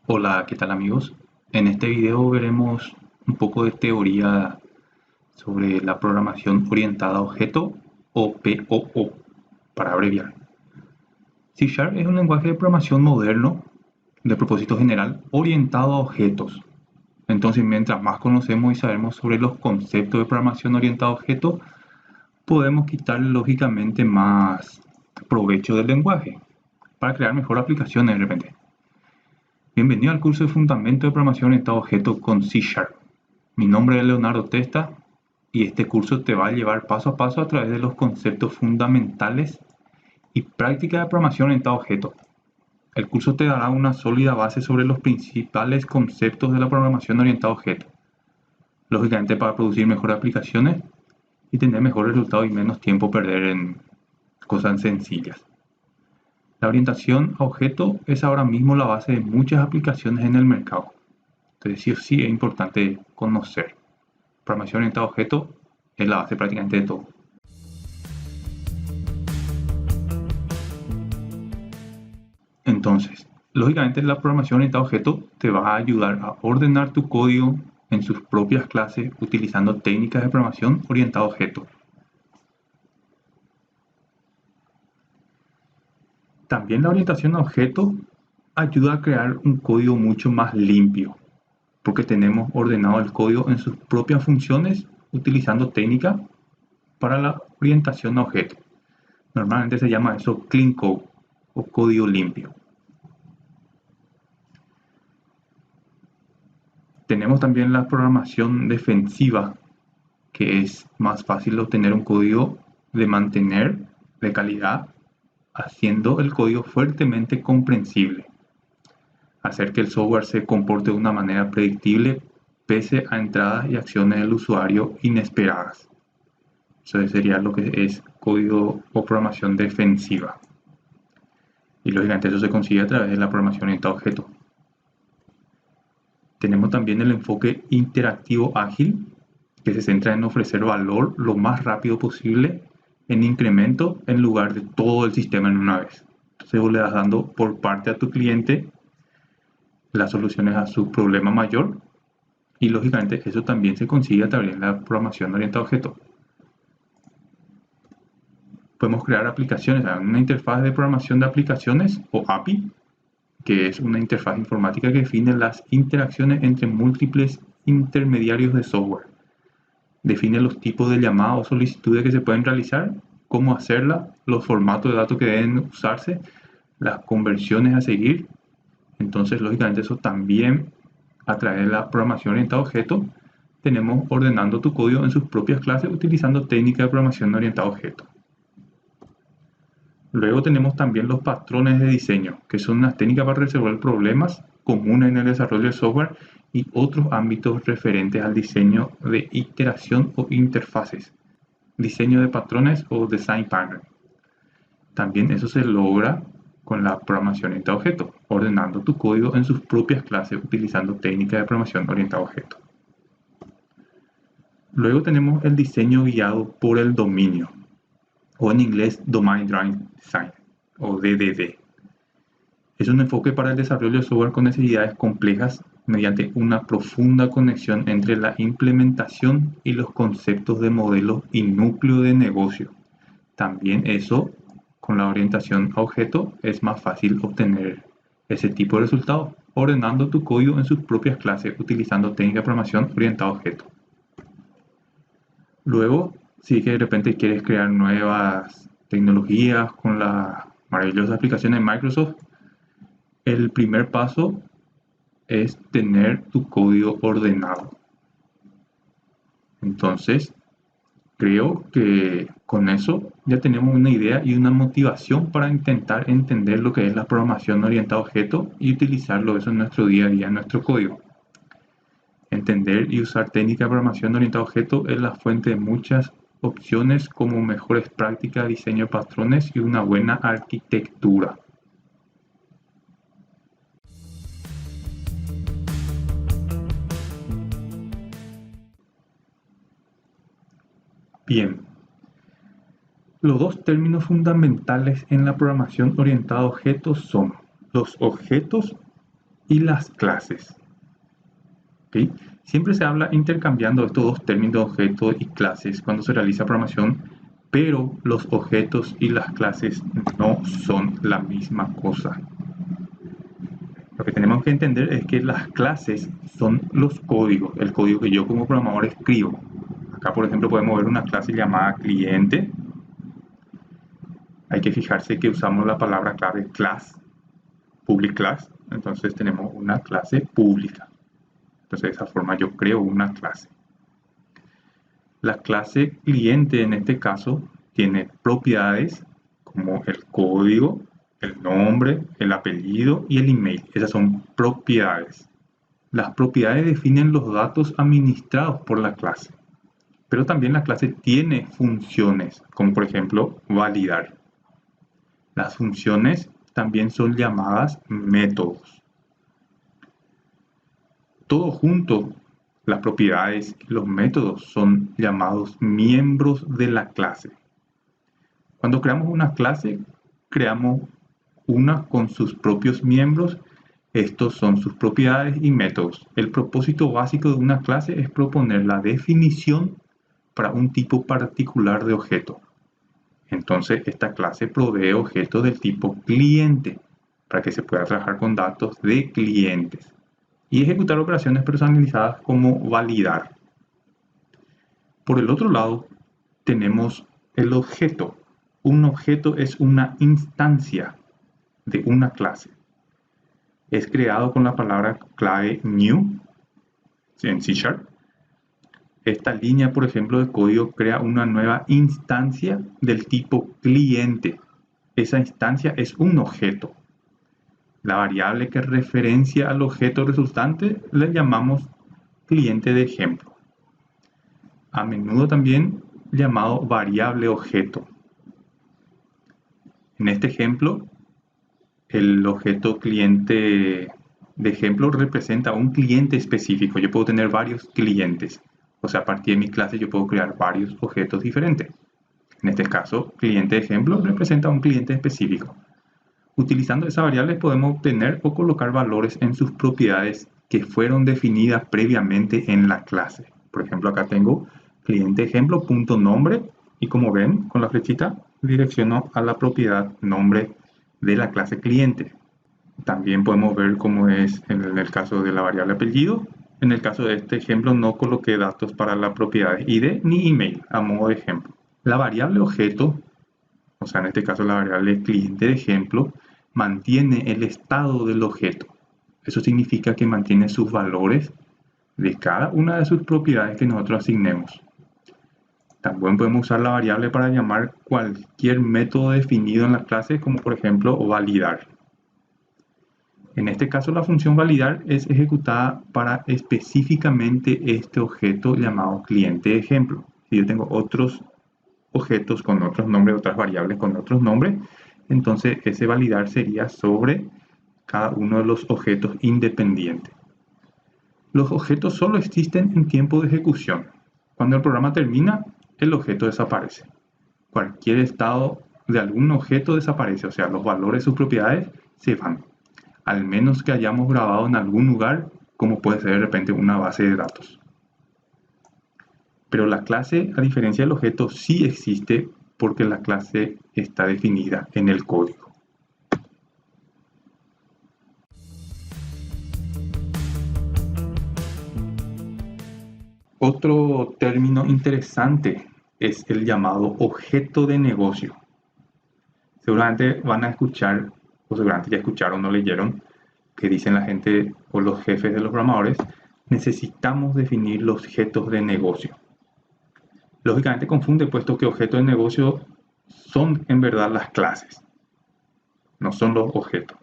Hola, ¿qué tal amigos? En este video veremos un poco de teoría sobre la programación orientada a objeto o POO, para abreviar. C# es un lenguaje de programación moderno de propósito general orientado a objetos. Entonces, mientras más conocemos y sabemos sobre los conceptos de programación orientada a objetos, podemos quitar lógicamente más provecho del lenguaje para crear mejor aplicaciones de repente. Bienvenido al curso de Fundamento de Programación Orientada a Objetos con C#. Mi nombre es Leonardo Testa y este curso te va a llevar paso a paso a través de los conceptos fundamentales y práctica de programación orientada a objetos. El curso te dará una sólida base sobre los principales conceptos de la programación orientada a objetos, lógicamente para producir mejores aplicaciones y tener mejores resultados y menos tiempo perder en cosas sencillas. La orientación a objetos es ahora mismo la base de muchas aplicaciones en el mercado. Entonces sí o sí es importante conocer. Programación orientada a objetos es la base prácticamente de todo. Entonces, lógicamente la programación orientada a objetos te va a ayudar a ordenar tu código en sus propias clases utilizando técnicas de programación orientada a objetos. También la orientación a objetos ayuda a crear un código mucho más limpio, porque tenemos ordenado el código en sus propias funciones utilizando técnicas para la orientación a objetos. Normalmente se llama eso clean code o código limpio. Tenemos también la programación defensiva, que es más fácil obtener un código de mantener de calidad, haciendo el código fuertemente comprensible. Hacer que el software se comporte de una manera predictible pese a entradas y acciones del usuario inesperadas. Eso sería lo que es código o programación defensiva. Y lógicamente eso se consigue a través de la programación orientada a objetos. Tenemos también el enfoque interactivo ágil, que se centra en ofrecer valor lo más rápido posible en incremento en lugar de todo el sistema en una vez. Entonces vos le das dando por parte a tu cliente las soluciones a su problema mayor y lógicamente eso también se consigue a través de la programación orientada a objetos. Podemos crear aplicaciones, una interfaz de programación de aplicaciones o API, que es una interfaz informática que define las interacciones entre múltiples intermediarios de software. Define los tipos de llamadas o solicitudes que se pueden realizar, cómo hacerla, los formatos de datos que deben usarse, las conversiones a seguir. Entonces, lógicamente, eso también a través de la programación orientada a objetos, tenemos ordenando tu código en sus propias clases utilizando técnicas de programación orientada a objetos. Luego tenemos también los patrones de diseño, que son unas técnicas para resolver problemas comunes en el desarrollo de software y otros ámbitos referentes al diseño de iteración o interfaces, diseño de patrones o design pattern. También eso se logra con la programación orientada a objetos, ordenando tu código en sus propias clases utilizando técnicas de programación orientada a objetos. Luego tenemos el diseño guiado por el dominio, o en inglés Domain Driven Design, o DDD. Es un enfoque para el desarrollo de software con necesidades complejas mediante una profunda conexión entre la implementación y los conceptos de modelo y núcleo de negocio. También eso, con la orientación a objeto, es más fácil obtener ese tipo de resultados, ordenando tu código en sus propias clases utilizando técnica de programación orientada a objeto. Luego, si de repente quieres crear nuevas tecnologías con las maravillosas aplicaciones de Microsoft, el primer paso es tener tu código ordenado. Entonces, creo que con eso ya tenemos una idea y una motivación para intentar entender lo que es la programación orientada a objetos y utilizarlo eso en nuestro día a día, en nuestro código. Entender y usar técnica de programación orientada a objetos es la fuente de muchas opciones como mejores prácticas, diseño de patrones y una buena arquitectura. Bien, los dos términos fundamentales en la programación orientada a objetos son los objetos y las clases. ¿Okay? Siempre se habla intercambiando estos dos términos, objetos y clases, cuando se realiza programación, pero los objetos y las clases no son la misma cosa. Lo que tenemos que entender es que las clases son los códigos, el código que yo como programador escribo. Acá, por ejemplo, podemos ver una clase llamada cliente. Hay que fijarse que usamos la palabra clave class, public class. Entonces tenemos una clase pública. Entonces de esa forma yo creo una clase. La clase cliente en este caso tiene propiedades como el código, el nombre, el apellido y el email. Esas son propiedades. Las propiedades definen los datos administrados por la clase. Pero también la clase tiene funciones, como por ejemplo validar. Las funciones también son llamadas métodos. Todo junto, las propiedades y los métodos son llamados miembros de la clase. Cuando creamos una clase, creamos una con sus propios miembros. Estos son sus propiedades y métodos. El propósito básico de una clase es proponer la definición para un tipo particular de objeto. Entonces, esta clase provee objetos del tipo cliente para que se pueda trabajar con datos de clientes y ejecutar operaciones personalizadas como validar. Por el otro lado, tenemos el objeto. Un objeto es una instancia de una clase. Es creado con la palabra clave new en C#. Esta línea, por ejemplo, de código crea una nueva instancia del tipo cliente. Esa instancia es un objeto. La variable que referencia al objeto resultante le llamamos cliente de ejemplo. A menudo también llamado variable objeto. En este ejemplo, el objeto cliente de ejemplo representa un cliente específico. Yo puedo tener varios clientes. O sea, a partir de mi clase yo puedo crear varios objetos diferentes. En este caso, cliente de ejemplo representa un cliente específico. Utilizando esa variable podemos obtener o colocar valores en sus propiedades que fueron definidas previamente en la clase. Por ejemplo, acá tengo cliente ejemplo punto nombre y como ven con la flechita direcciono a la propiedad nombre de la clase cliente. También podemos ver cómo es en el caso de la variable apellido. En el caso de este ejemplo no coloqué datos para la propiedad ID ni email a modo de ejemplo. La variable objeto, o sea en este caso la variable cliente de ejemplo, mantiene el estado del objeto. Eso significa que mantiene sus valores de cada una de sus propiedades que nosotros asignemos. También podemos usar la variable para llamar cualquier método definido en la clase, como por ejemplo validar. En este caso la función validar es ejecutada para específicamente este objeto llamado cliente de ejemplo. Si yo tengo otros objetos con otros nombres, otras variables con otros nombres, entonces ese validar sería sobre cada uno de los objetos independientes. Los objetos solo existen en tiempo de ejecución. Cuando el programa termina, el objeto desaparece. Cualquier estado de algún objeto desaparece, o sea, los valores, sus propiedades se van. Al menos que hayamos grabado en algún lugar, como puede ser de repente una base de datos. Pero la clase, a diferencia del objeto, sí existe porque la clase está definida en el código. Otro término interesante es el llamado objeto de negocio. Seguramente van a escuchar, o seguramente ya escucharon o leyeron, que dicen la gente o los jefes de los programadores, necesitamos definir los objetos de negocio. Lógicamente confunde, puesto que objetos de negocio son en verdad las clases, no son los objetos.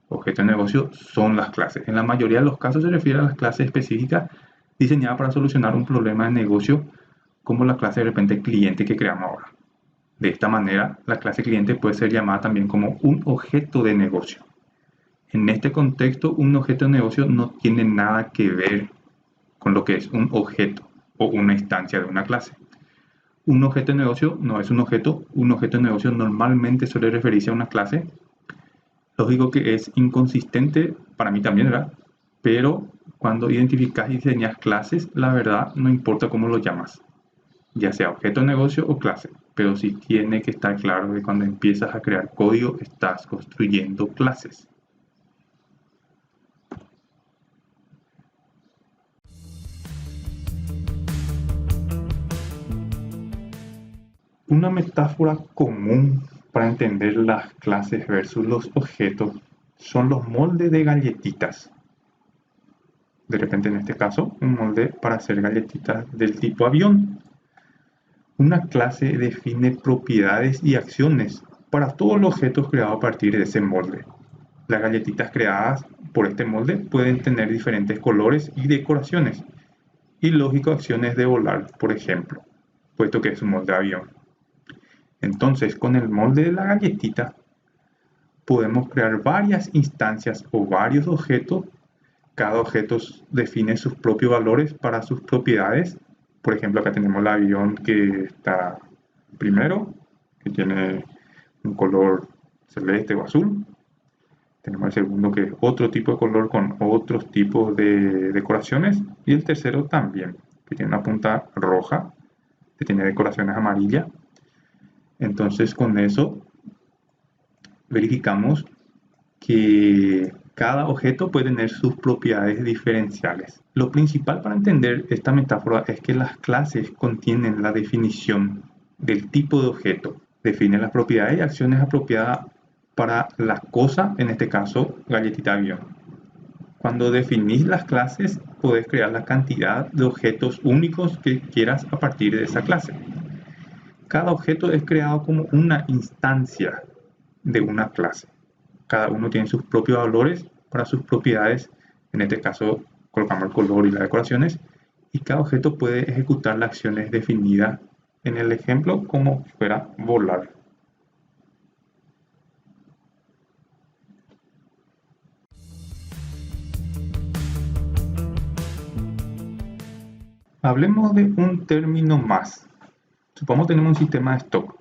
Objetos de negocio son las clases. En la mayoría de los casos se refiere a las clases específicas diseñadas para solucionar un problema de negocio, como la clase de repente cliente que creamos ahora. De esta manera, la clase cliente puede ser llamada también como un objeto de negocio. En este contexto, un objeto de negocio no tiene nada que ver con lo que es un objeto o una instancia de una clase. Un objeto de negocio no es un objeto de negocio normalmente suele referirse a una clase. Lógico que es inconsistente, para mí también, ¿verdad? Pero cuando identificas y diseñas clases, la verdad no importa cómo lo llamas, ya sea objeto de negocio o clase, pero sí tiene que estar claro que cuando empiezas a crear código estás construyendo clases. Una metáfora común para entender las clases versus los objetos son los moldes de galletitas. De repente, en este caso, un molde para hacer galletitas del tipo avión. Una clase define propiedades y acciones para todos los objetos creados a partir de ese molde. Las galletitas creadas por este molde pueden tener diferentes colores y decoraciones, y lógico acciones de volar, por ejemplo, puesto que es un molde de avión. Entonces, con el molde de la galletita, podemos crear varias instancias o varios objetos. Cada objeto define sus propios valores para sus propiedades. Por ejemplo, acá tenemos el avión que está primero, que tiene un color celeste o azul. Tenemos el segundo que es otro tipo de color con otros tipos de decoraciones. Y el tercero también, que tiene una punta roja, que tiene decoraciones amarillas. Entonces con eso verificamos que cada objeto puede tener sus propiedades diferenciales. Lo principal para entender esta metáfora es que las clases contienen la definición del tipo de objeto, definen las propiedades y acciones apropiadas para la cosa, en este caso galletita avión. Cuando definís las clases, podés crear la cantidad de objetos únicos que quieras a partir de esa clase. Cada objeto es creado como una instancia de una clase. Cada uno tiene sus propios valores para sus propiedades. En este caso, colocamos el color y las decoraciones. Y cada objeto puede ejecutar las acciones definidas en el ejemplo como fuera volar. Hablemos de un término más. Supongamos que tenemos un sistema de stock.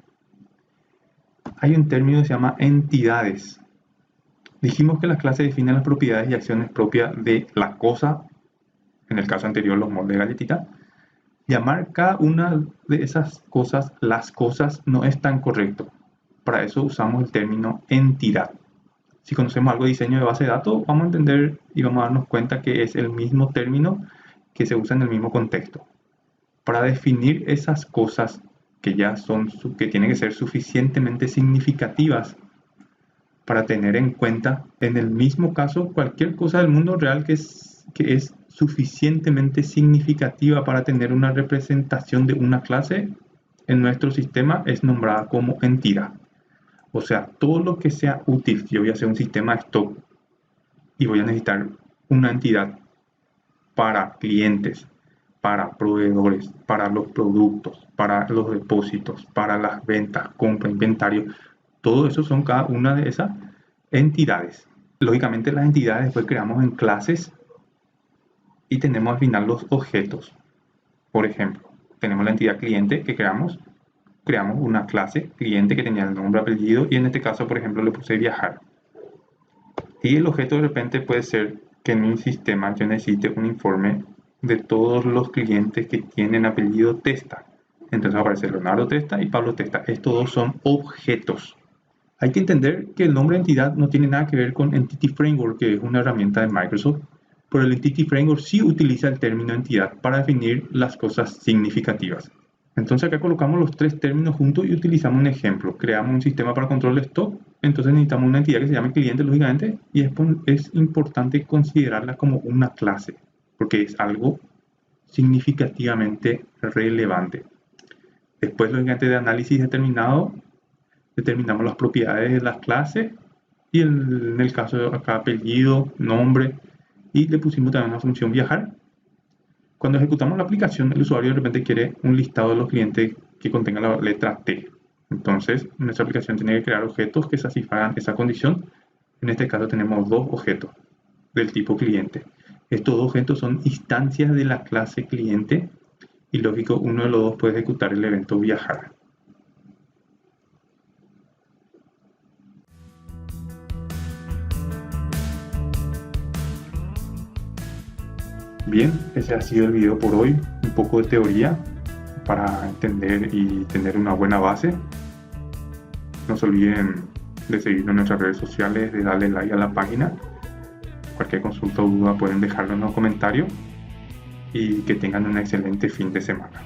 Hay un término que se llama entidades. Dijimos que las clases definen las propiedades y acciones propias de la cosa, en el caso anterior los moldes de galletita. Llamar cada una de esas cosas las cosas no es tan correcto. Para eso usamos el término entidad. Si conocemos algo de diseño de base de datos, vamos a entender y vamos a darnos cuenta que es el mismo término que se usa en el mismo contexto. Para definir esas cosas que ya son, que tienen que ser suficientemente significativas para tener en cuenta, en el mismo caso, cualquier cosa del mundo real que es suficientemente significativa para tener una representación de una clase, en nuestro sistema es nombrada como entidad. O sea, todo lo que sea útil, yo voy a hacer un sistema de stock y voy a necesitar una entidad para clientes, para proveedores, para los productos, para los depósitos, para las ventas, compra, inventario. Todo eso son cada una de esas entidades. Lógicamente las entidades después creamos en clases y tenemos al final los objetos. Por ejemplo, tenemos la entidad cliente que creamos una clase cliente que tenía el nombre, apellido y en este caso, por ejemplo, le puse viajar. Y el objeto de repente puede ser que en mi sistema yo necesite un informe de todos los clientes que tienen apellido Testa. Entonces va a aparecer Leonardo Testa y Pablo Testa. Estos dos son objetos. Hay que entender que el nombre de entidad no tiene nada que ver con Entity Framework, que es una herramienta de Microsoft, pero el Entity Framework sí utiliza el término entidad para definir las cosas significativas. Entonces acá colocamos los tres términos juntos y utilizamos un ejemplo. Creamos un sistema para control de stock, entonces necesitamos una entidad que se llame cliente, lógicamente, y es importante considerarla como una clase, porque es algo significativamente relevante. Después, lógicamente, de análisis determinado, determinamos las propiedades de las clases y en el caso de acá apellido, nombre, y le pusimos también una función viajar. Cuando ejecutamos la aplicación, el usuario de repente quiere un listado de los clientes que contenga la letra T. Entonces, nuestra aplicación tiene que crear objetos que satisfagan esa condición. En este caso tenemos dos objetos del tipo cliente. Estos dos objetos son instancias de la clase cliente y lógico, uno de los dos puede ejecutar el evento viajar. Bien, ese ha sido el video por hoy, un poco de teoría para entender y tener una buena base. No se olviden de seguirnos en nuestras redes sociales, de darle like a la página. Cualquier consulta o duda pueden dejarlo en los comentarios y que tengan un excelente fin de semana.